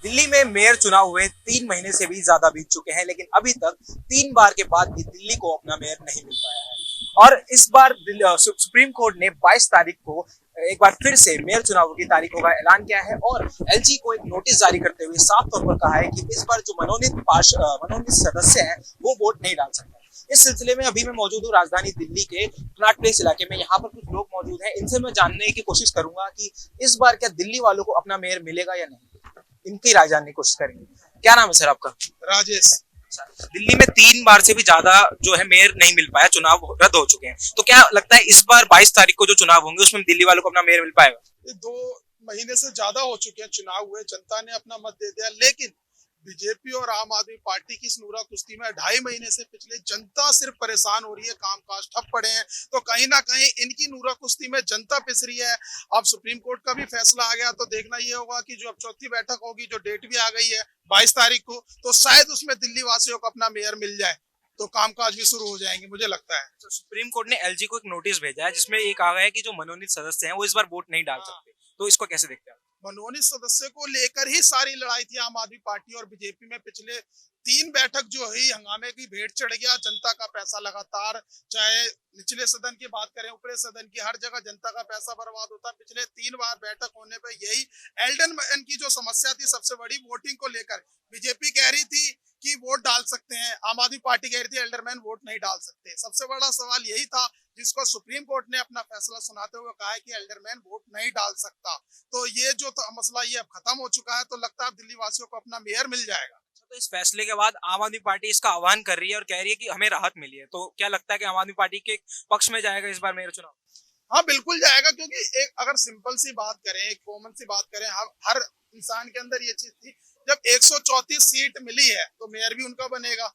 दिल्ली में मेयर चुनाव हुए 3 महीने से भी ज्यादा बीत चुके हैं, लेकिन अभी तक 3 बार के बाद भी दिल्ली को अपना मेयर नहीं मिल पाया है। और इस बार सुप्रीम कोर्ट ने 22 तारीख को एक बार फिर से मेयर चुनाव की तारीखों का ऐलान किया है और एलजी को एक नोटिस जारी करते हुए साफ तौर पर कहा है कि इस बार जो मनोनीत सदस्य हैं वो वोट नहीं डाल सकते। इस सिलसिले में अभी मैं मौजूद हूँ राजधानी दिल्ली के कनॉट प्लेस इलाके में। यहाँ पर कुछ लोग मौजूद हैं, इनसे मैं जानने की कोशिश करूंगा कि इस बार क्या दिल्ली वालों को अपना मेयर मिलेगा या नहीं। इनकी राय जानने की कोशिश करेंगे। क्या नाम है सर आपका? राजेश। दिल्ली में 3 बार से भी ज्यादा जो है मेयर नहीं मिल पाया, चुनाव रद्द हो चुके हैं, तो क्या लगता है इस बार 22 तारीख को जो चुनाव होंगे उसमें दिल्ली वालों को अपना मेयर मिल पाएगा? ये 2 महीने से ज्यादा हो चुके हैं चुनाव हुए, जनता ने अपना मत दे दिया, लेकिन बीजेपी और आम आदमी पार्टी की इस नूरा कुश्ती में 2.5 महीने से पिछले जनता सिर्फ परेशान हो रही है, कामकाज ठप पड़े हैं। तो कहीं ना कहीं इनकी नूरा कुश्ती में जनता पिस रही है। अब सुप्रीम कोर्ट का भी फैसला आ गया तो देखना ये होगा कि जो अब चौथी बैठक होगी, जो डेट भी आ गई है 22 तारीख को, तो शायद उसमें दिल्ली वासियों को अपना मेयर मिल जाए, तो कामकाज भी शुरू हो जाएंगे मुझे लगता है। तो सुप्रीम कोर्ट ने एलजी को एक नोटिस भेजा है जिसमें ये कहा गया है कि जो मनोनीत सदस्य हैं वो इस बार वोट नहीं डाल सकते, तो इसको कैसे देखते हैं? मनोनीत सदस्य को लेकर ही सारी लड़ाई थी आम आदमी पार्टी और बीजेपी में। पिछले 3 बैठक जो हुई, हंगामे की भेंट चढ़ गया, जनता का पैसा लगातार, चाहे निचले सदन की बात करें, ऊपरे सदन की, हर जगह जनता का पैसा बर्बाद होता। पिछले 3 बार बैठक होने पर यही एल्डन मैन की जो समस्या थी सबसे बड़ी, वोटिंग को लेकर बीजेपी कह रही थी कि वोट डाल सकते हैं, आम आदमी पार्टी कह रही थी एल्डरमैन वोट नहीं डाल सकते। सबसे बड़ा सवाल यही था जिसको सुप्रीम कोर्ट ने अपना फैसला सुनाते हुए कहा है कि एल्डरमैन वोट नहीं डाल सकता। तो ये जो मसला ये अब खत्म हो चुका है, तो लगता है अब दिल्ली वासियों को अपना मेयर मिल जाएगा। तो इस फैसले के बाद आम आदमी पार्टी इसका आह्वान कर रही है और कह रही है कि हमें राहत मिली है, तो क्या लगता है कि आम आदमी पार्टी के पक्ष में जाएगा इस बार मेयर चुनाव? हाँ बिल्कुल जाएगा, क्योंकि एक अगर सिंपल सी बात करें, एक कॉमन सी बात करें, हर इंसान के अंदर ये चीज थी, जब 134 सीट मिली है तो मेयर भी उनका बनेगा।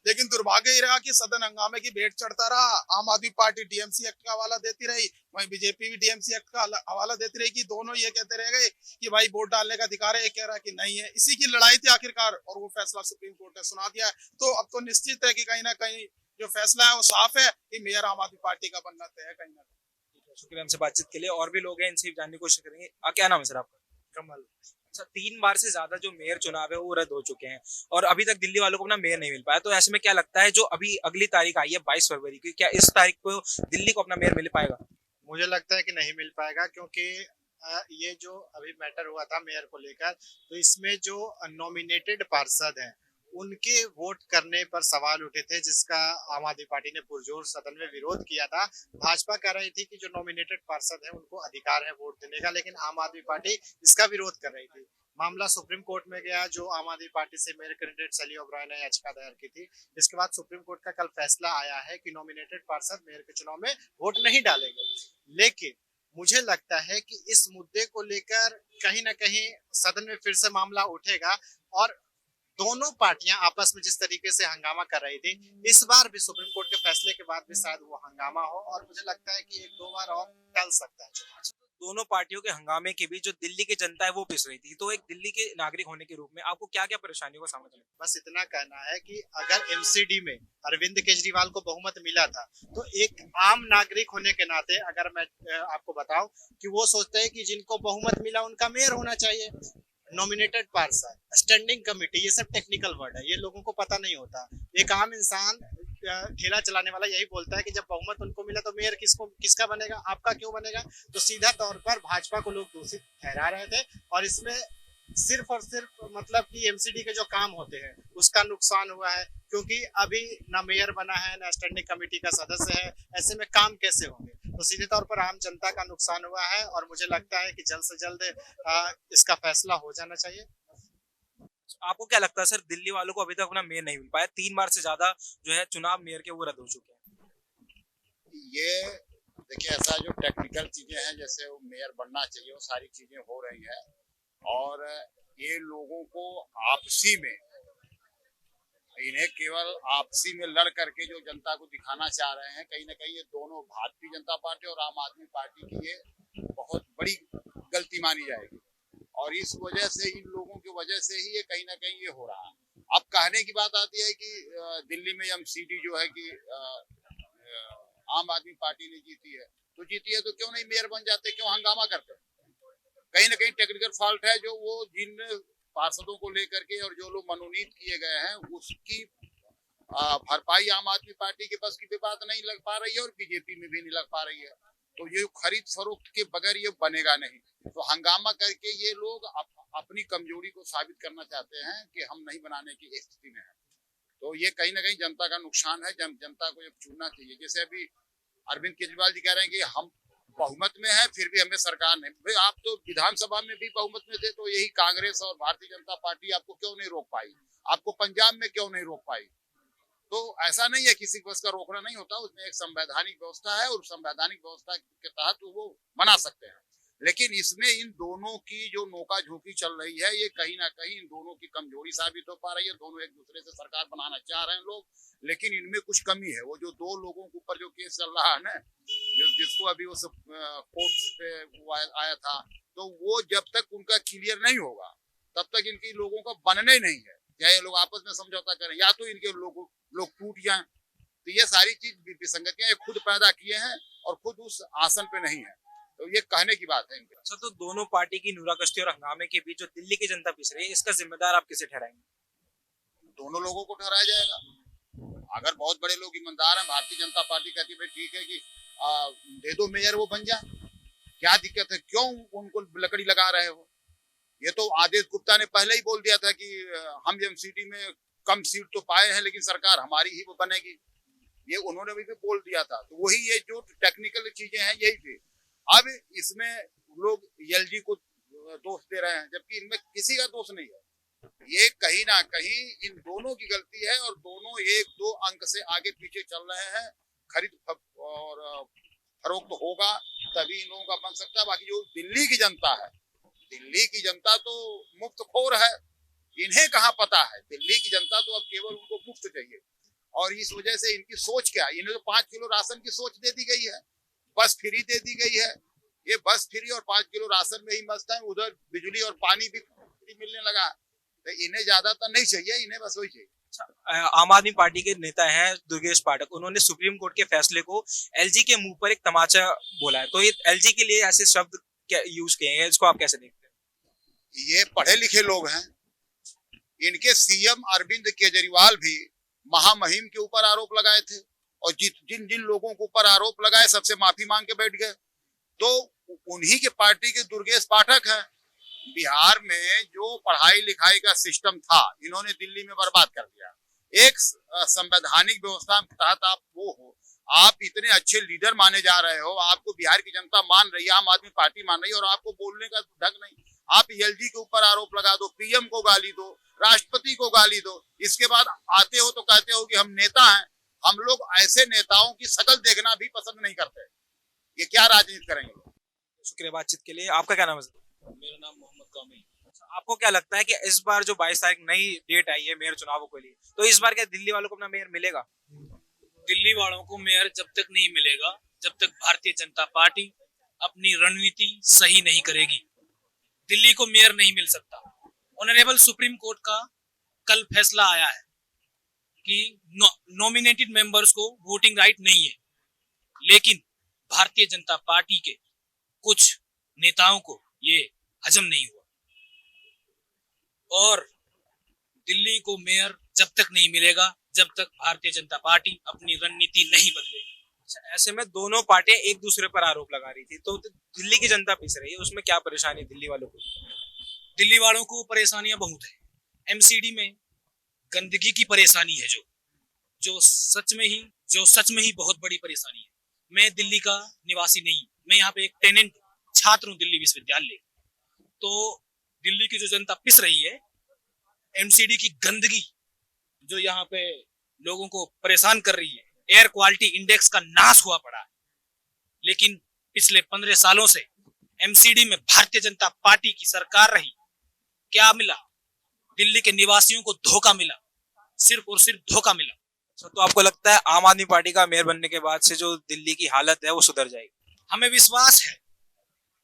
लेकिन दुर्भाग्य ही रहा कि सदन हंगामे की भेंट चढ़ता रहा। आम आदमी पार्टी डीएमसी एक्ट का हवाला देती रही, वहीं बीजेपी भी डीएमसी एक्ट का हवाला देती रही, कि दोनों ये कहते रह गए कि भाई वोट डालने का अधिकार है, एक कह रहा कि नहीं है। इसी की लड़ाई थी आखिरकार, और वो फैसला सुप्रीम कोर्ट ने सुना दिया है। तो अब तो निश्चित है कि कहीं ना कहीं जो फैसला है वो साफ है कि मेयर आम आदमी पार्टी का बनना तय है कहीं ना कहीं। शुक्रिया हमसे बातचीत के लिए। और भी लोग हैं, इनसे जानने की कोशिश करेंगे। क्या नाम है सर आपका? कमल। अच्छा, 3 बार से ज्यादा जो मेयर चुनाव है वो रद्द हो चुके हैं और अभी तक दिल्ली वालों को अपना मेयर नहीं मिल पाया, तो ऐसे में क्या लगता है जो अभी अगली तारीख आई है 22 फरवरी की, क्या इस तारीख को दिल्ली को अपना मेयर मिल पाएगा? मुझे लगता है कि नहीं मिल पाएगा, क्योंकि ये जो अभी मैटर हुआ था मेयर को लेकर, तो इसमें जो नॉमिनेटेड पार्षद हैं उनके वोट करने पर सवाल उठे थे, जिसका आम आदमी पार्टी ने पुरजोर सदन में विरोध किया था। भाजपा कह रही थी कि जो नॉमिनेटेड पार्षद हैं उनको अधिकार है वोट देने का, लेकिन आम आदमी पार्टी इसका विरोध कर रही थी। मामला सुप्रीम कोर्ट में गया, जो आम आदमी पार्टी से मेयर कैंडिडेट सली ओब्राय ने याचिका दायर की थी। इसके बाद सुप्रीम कोर्ट का कल फैसला आया है कि नॉमिनेटेड पार्षद मेयर के चुनाव में वोट नहीं डालेंगे। लेकिन मुझे लगता है कि इस मुद्दे को लेकर कहीं ना कहीं सदन में फिर से मामला उठेगा, और दोनों पार्टियां आपस में जिस तरीके से हंगामा कर रही थी, इस बार भी सुप्रीम कोर्ट के फैसले के बाद भी शायद वो हंगामा हो, और मुझे लगता है कि 1-2 बार और टल सकता है चुनाव। दोनों पार्टियों के हंगामे के बीच जो दिल्ली की जनता है वो पिस रही थी, तो एक दिल्ली के नागरिक होने के रूप में आपको क्या क्या परेशानियों का सामना करना? बस इतना कहना है कि अगर एमसीडी में अरविंद केजरीवाल को बहुमत मिला था, तो एक आम नागरिक होने के नाते अगर मैं आपको बताऊं कि वो सोचते हैं कि जिनको बहुमत मिला उनका मेयर होना चाहिए। नॉमिनेटेड पार्षद, स्टैंडिंग कमेटी, ये सब टेक्निकल वर्ड है, ये लोगों को पता नहीं होता। एक आम इंसान ठेला चलाने वाला यही बोलता है कि जब बहुमत उनको मिला तो मेयर किसका बनेगा, आपका क्यों बनेगा। तो सीधा तौर पर भाजपा को लोग दोषी ठहरा रहे थे, और इसमें सिर्फ और सिर्फ मतलब कि एमसीडी के जो काम होते हैं उसका नुकसान हुआ है, क्योंकि अभी ना मेयर बना है ना स्टैंडिंग कमेटी का सदस्य है। ऐसे में काम कैसे होंगे। तो सीधे तौर पर आम जनता का नुकसान हुआ है, और मुझे लगता है कि जल्द से जल्द इसका फैसला हो जाना चाहिए। आपको क्या लगता है सर, दिल्ली वालों को अभी तक अपना मेयर नहीं मिल पाया, 3 बार से ज्यादा जो है चुनाव मेयर के वो रद्द हो चुके हैं? ये देखिए, ऐसा जो टेक्निकल चीजें हैं, जैसे वो मेयर बनना चाहिए, वो सारी चीजें हो रही हैं, और ये लोगों को आपसी में, इन्हें केवल आपसी में लड़ करके जो जनता को दिखाना चाह रहे हैं, कहीं ना कहीं ये दोनों भारतीय जनता पार्टी और आम आदमी पार्टी की ये बहुत बड़ी गलती मानी जाएगी, और इस वजह से, इन लोगों की वजह से ही ये कहीं ना कहीं ये हो रहा है। अब कहने की बात आती है कि दिल्ली में एमसीडी जो है कि आम आदमी पार्टी ने जीती है, तो जीती है तो क्यों नहीं मेयर बन जाते, क्यों हंगामा करते? कहीं ना कहीं टेक्निकल फॉल्ट है, जो वो जिन पार्षदों को लेकर के और जो लोग मनोनीत किए गए हैं उसकी भरपाई आम आदमी पार्टी के पास की भी बात नहीं लग पा रही है और बीजेपी में भी नहीं लग पा रही है। तो ये खरीद फरोख्त के बगैर ये बनेगा नहीं। तो हंगामा करके ये लोग अपनी कमजोरी को साबित करना चाहते हैं कि हम नहीं बनाने की स्थिति में है। तो ये कहीं ना कहीं जनता का नुकसान है। जनता को ये चुनना चाहिए। जैसे अभी अरविंद केजरीवाल जी कह रहे हैं कि हम बहुमत में है फिर भी हमें सरकार नहीं। भाई आप तो विधानसभा में भी बहुमत में थे, तो यही कांग्रेस और भारतीय जनता पार्टी आपको क्यों नहीं रोक पाई? आपको पंजाब में क्यों नहीं रोक पाई? तो ऐसा नहीं है, किसी को इसका रोकना नहीं होता। उसमें एक संवैधानिक व्यवस्था है और संवैधानिक व्यवस्था के तहत वो बना सकते हैं। लेकिन इसमें इन दोनों की जो नोका झोंकी चल रही है, ये कहीं ना कहीं इन दोनों की कमजोरी साबित हो पा रही है। दोनों एक दूसरे से सरकार बनाना चाह रहे हैं लोग, लेकिन इनमें कुछ कमी है। वो जो दो लोगों के ऊपर जो केस चल रहा है ना, जिसको अभी उस कोर्ट पे आया था, तो वो जब तक उनका क्लियर नहीं होगा तब तक इनकी लोगों का बनना ही नहीं है। या ये लोग आपस में समझौता करें या तो इनके लोग टूट जाएं। तो ये सारी चीज विसंगतियां ये खुद पैदा किए हैं और खुद उस आसन पे नहीं है। तो ये कहने की बात है इनके। अच्छा, तो दोनों पार्टी की नूराकश्ती और हंगामे के बीच जो दिल्ली की जनता पिस रही है, इसका जिम्मेदार आप किसे ठहराएंगे? दोनों लोगों को ठहराया जाएगा। अगर बहुत बड़े लोग ईमानदार हैं, भारतीय जनता पार्टी कहती है ठीक है कि दे दो मेयर, वो बन जाए, क्या दिक्कत है? क्यों उनको लकड़ी लगा रहे हो? ये तो आदेश गुप्ता ने पहले ही बोल दिया था कि हम एमसीडी में कम सीट तो पाए हैं लेकिन सरकार हमारी ही वो बनेगी। ये उन्होंने भी बोल दिया था। तो वही ये जो टेक्निकल चीजें हैं यही थी। अब इसमें लोग एलजी को दोष दे रहे हैं जबकि इनमें किसी का दोष नहीं है। ये कहीं ना कहीं इन दोनों की गलती है और दोनों एक दो अंक से आगे पीछे चल रहे हैं। खरीद और फरोख्त होगा तभी इन लोगों का बन सकता है। बाकी जो दिल्ली की जनता है, दिल्ली की जनता तो मुफ्त खोर है, इन्हें कहाँ पता है। दिल्ली की जनता तो अब केवल उनको मुफ्त चाहिए और इस वजह से इनकी सोच क्या है? इन्हें तो 5 किलो राशन की सोच दे दी गई है, बस फ्री दे दी गई है। ये बस फ्री और 5 किलो राशन में ही मस्त है। उधर बिजली और पानी भी फ्री मिलने लगा। तो इन्हें ज्यादातर नहीं चाहिए, इन्हें बस वही चाहिए। आम आदमी पार्टी के नेता हैं दुर्गेश पाठक, उन्होंने सुप्रीम कोर्ट के फैसले को एलजी के मुंह पर एक तमाचा बोला है। तो ये एलजी के लिए ऐसे शब्द यूज किए हैं, इसको आप कैसे देखते हैं? ये पढ़े लिखे लोग हैं। इनके सीएम अरविंद केजरीवाल भी महामहिम के ऊपर आरोप लगाए थे और जिन जिन लोगों के ऊपर आरोप लगाए सबसे माफी मांग के बैठ गए। तो उन्हीं के पार्टी के दुर्गेश पाठक हैं। बिहार में जो पढ़ाई लिखाई का सिस्टम था इन्होंने दिल्ली में बर्बाद कर दिया। एक संवैधानिक व्यवस्था के तहत आप वो हो, आप इतने अच्छे लीडर माने जा रहे हो, आपको बिहार की जनता मान रही है, आम आदमी पार्टी मान रही है और आपको बोलने का ढंग नहीं। आप एलजी के ऊपर आरोप लगा दो, पीएम को गाली दो, राष्ट्रपति को गाली दो, इसके बाद आते हो तो कहते हो कि हम नेता हैं। हम लोग ऐसे नेताओं की शक्ल देखना भी पसंद नहीं करते। ये क्या राजनीति करेंगे? शुक्रिया बातचीत के लिए। आपका क्या नाम है? मेरा नाम मोहम्मद कामिल। आपको क्या लगता है कि इस बार जो 22 तारीख नई डेट आई है मेयर चुनावों के लिए, तो इस बार क्या दिल्ली वालों को अपना मेयर मिलेगा? दिल्ली वालों को मेयर जब तक नहीं मिलेगा, जब तक भारतीय जनता पार्टी अपनी रणनीति सही नहीं करेगी, दिल्ली को मेयर नहीं मिल सकता। ऑनरेबल सुप्रीम कोर्ट का कल फैसला आया है कि नॉमिनेटेड मेंबर्स को वोटिंग राइट नहीं है, लेकिन भारतीय जनता पार्टी के कुछ नेताओं को ये हजम नहीं हुआ और दिल्ली को मेयर जब तक नहीं मिलेगा, जब तक भारतीय जनता पार्टी अपनी रणनीति नहीं बदलेगी। ऐसे में दोनों पार्टियां एक दूसरे पर आरोप लगा रही थी, तो दिल्ली की जनता पिस रही है, उसमें क्या परेशानी है दिल्ली वालों को? दिल्ली वालों को परेशानियां बहुत है। एमसीडी में गंदगी की परेशानी है जो सच में ही बहुत बड़ी परेशानी है। मैं दिल्ली का निवासी नहीं, मैं यहाँ पे एक टेनेंट छात्र हूँ दिल्ली विश्वविद्यालय। तो दिल्ली की जो जनता पिस रही है, एमसीडी की गंदगी जो यहाँ पे लोगों को परेशान कर रही है, एयर क्वालिटी इंडेक्स का नाश हुआ पड़ा है। लेकिन पिछले 15 सालों से एमसीडी में भारतीय जनता पार्टी की सरकार रही, क्या मिला? दिल्ली के निवासियों को धोखा मिला, सिर्फ और सिर्फ धोखा मिला। तो आपको लगता है आम आदमी पार्टी का मेयर बनने के बाद से जो दिल्ली की हालत है वो सुधर जाएगी? हमें विश्वास है,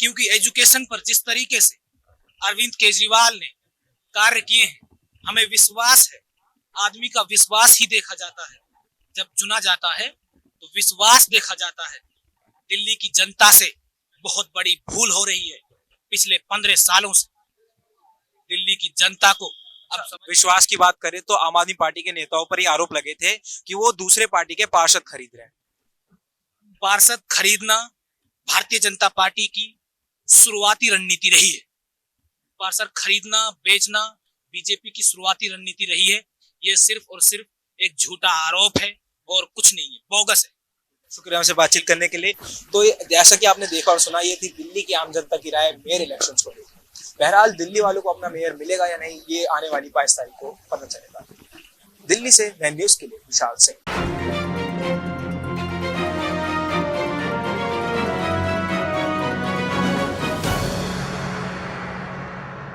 क्योंकि एजुकेशन पर जिस तरीके से अरविंद केजरीवाल ने कार्य किए हैं, हमें विश्वास है। आदमी का विश्वास ही देखा जाता है, जब चुना जाता है तो विश्वास देखा जाता है। दिल्ली की जनता से बहुत बड़ी भूल हो रही है पिछले 15 सालों से। दिल्ली की जनता को अब विश्वास की बात करें तो आम आदमी पार्टी के नेताओं पर ही आरोप लगे थे कि वो दूसरे पार्टी के पार्षद खरीद रहे हैं। पार्षद खरीदना भारतीय जनता पार्टी की शुरुआती रणनीति रही है। पार्षद खरीदना बेचना बीजेपी की शुरुआती रणनीति रही है। ये सिर्फ और सिर्फ एक झूठा आरोप है और कुछ नहीं है, बोगस है। शुक्रिया हमसे बातचीत करने के लिए। तो जैसा कि आपने देखा और सुना, ये थी दिल्ली की आम जनता की राय मेयर इलेक्शंस को लेकर। बहरहाल दिल्ली वालों को अपना मेयर मिलेगा या नहीं, ये आने वाली 22 तारीख को पता चलेगा। दिल्ली से मैं न्यूज के लिए विशाल सिंह।